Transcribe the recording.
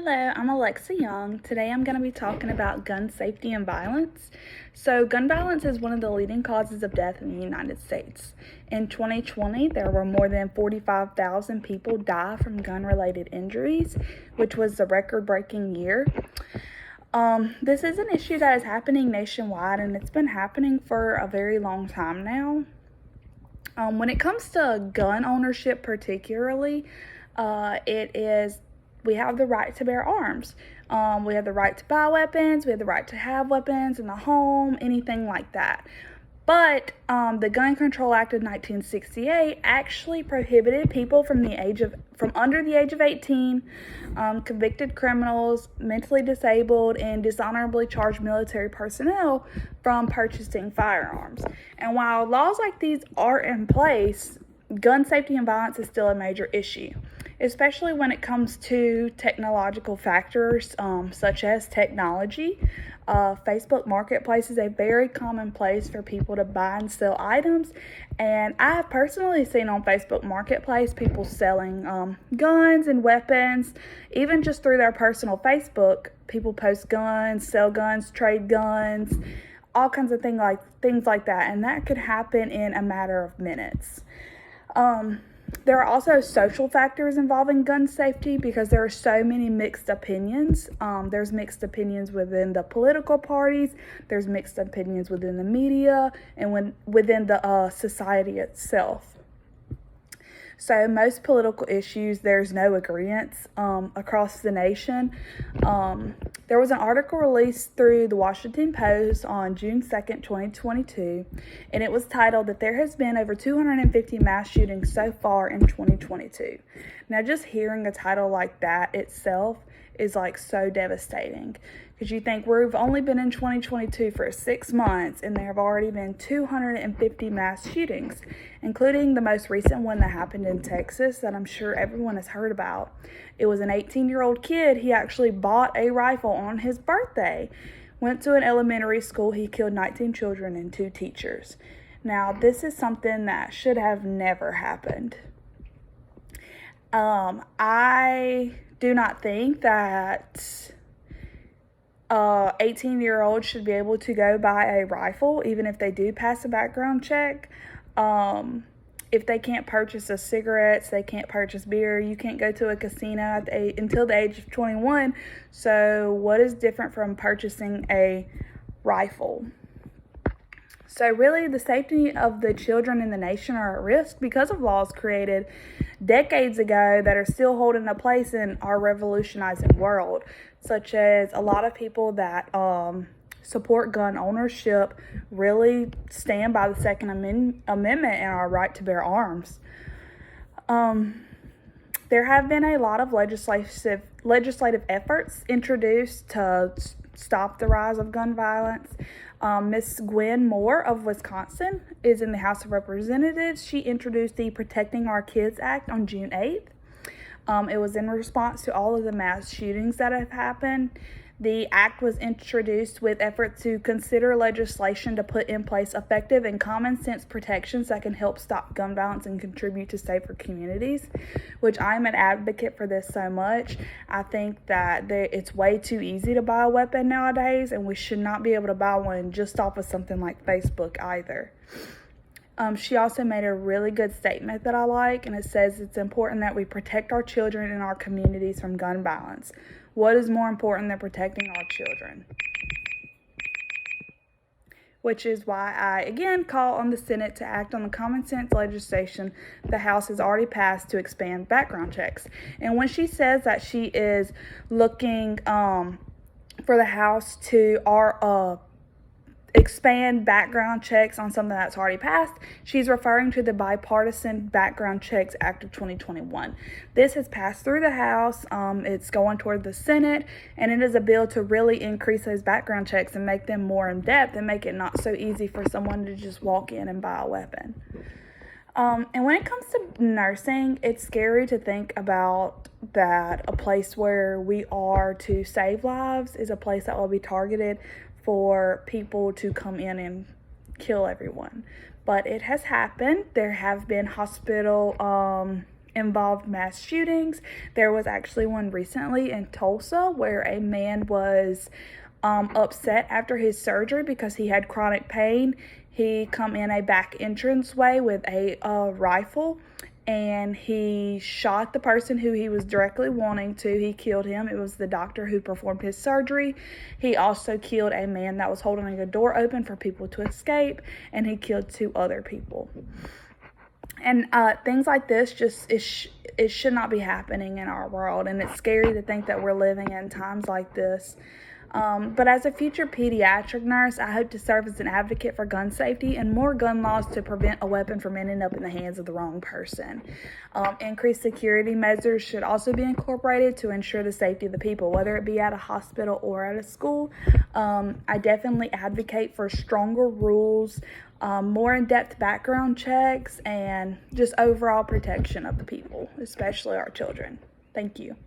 Hello, I'm Alexa Young. Today I'm going to be talking about gun safety and violence. So, gun violence is one of the leading causes of death in the United States. In 2020, there were more than 45,000 people die from gun-related injuries, which was a record-breaking year. This is an issue that is happening nationwide, and it's been happening for a very long time now. When it comes to gun ownership particularly, we have the right to bear arms. We have the right to buy weapons. We have the right to have weapons in the home, anything like that. But the Gun Control Act of 1968 actually prohibited people from under the age of 18, convicted criminals, mentally disabled, and dishonorably charged military personnel from purchasing firearms. And while laws like these are in place, gun safety and violence is still a major issue, especially when it comes to technological factors such as technology. Facebook Marketplace is a very common place for people to buy and sell items, and I have personally seen on Facebook Marketplace people selling guns and weapons. Even just through their personal Facebook, people post guns, sell guns, trade guns, all kinds of things like that, and that could happen in a matter of minutes. There are also social factors involving gun safety because there are so many mixed opinions. There's mixed opinions within the political parties, there's mixed opinions within the media, and within the society itself. So most political issues, there's no agreement across the nation. There was an article released through the Washington Post on June 2nd, 2022, and it was titled that there has been over 250 mass shootings so far in 2022. Now, just hearing a title like that itself is like so devastating, because you think we've only been in 2022 for 6 months and there have already been 250 mass shootings, including the most recent one that happened in Texas that I'm sure everyone has heard about. It was an 18-year-old kid. He actually bought a rifle on his birthday, went to an elementary school. He killed 19 children and 2 teachers. Now, this is something that should have never happened. I do not think that 18-year-olds should be able to go buy a rifle, even if they do pass a background check. If they can't purchase cigarettes, they can't purchase beer, you can't go to a casino until the age of 21. So what is different from purchasing a rifle? So really, the safety of the children in the nation are at risk because of laws created decades ago that are still holding a place in our revolutionizing world, such as a lot of people that support gun ownership really stand by the Second Amendment and our right to bear arms. There have been a lot of legislative efforts introduced to stop the rise of gun violence. Ms. Gwen Moore of Wisconsin is in the House of Representatives. She introduced the Protecting Our Kids Act on June 8th. It was in response to all of the mass shootings that have happened. The act was introduced with efforts to consider legislation to put in place effective and common sense protections that can help stop gun violence and contribute to safer communities, which I'm an advocate for this so much. I think that it's way too easy to buy a weapon nowadays, and we should not be able to buy one just off of something like Facebook either. She also made a really good statement that I like, and it says it's important that we protect our children and our communities from gun violence. What is more important than protecting our children? Which is why I, again, call on the Senate to act on the common sense legislation the House has already passed to expand background checks. And when she says that she is looking for the House to expand background checks on something that's already passed, she's referring to the Bipartisan Background Checks Act of 2021. This has passed through the House. It's going toward the Senate, and it is a bill to really increase those background checks and make them more in depth and make it not so easy for someone to just walk in and buy a weapon. And when it comes to nursing, it's scary to think about that a place where we are to save lives is a place that will be targeted for people to come in and kill everyone. But it has happened. There have been hospital involved mass shootings. There was actually one recently in Tulsa where a man was upset after his surgery because he had chronic pain. He come in a back entranceway with a rifle, and he shot the person who he was directly wanting to. He killed him. It was the doctor who performed his surgery. He also killed a man that was holding a door open for people to escape, and he killed 2 other people. And things like this it should not be happening in our world, and it's scary to think that we're living in times like this. But as a future pediatric nurse, I hope to serve as an advocate for gun safety and more gun laws to prevent a weapon from ending up in the hands of the wrong person. Increased security measures should also be incorporated to ensure the safety of the people, whether it be at a hospital or at a school. I definitely advocate for stronger rules, more in-depth background checks, and just overall protection of the people, especially our children. Thank you.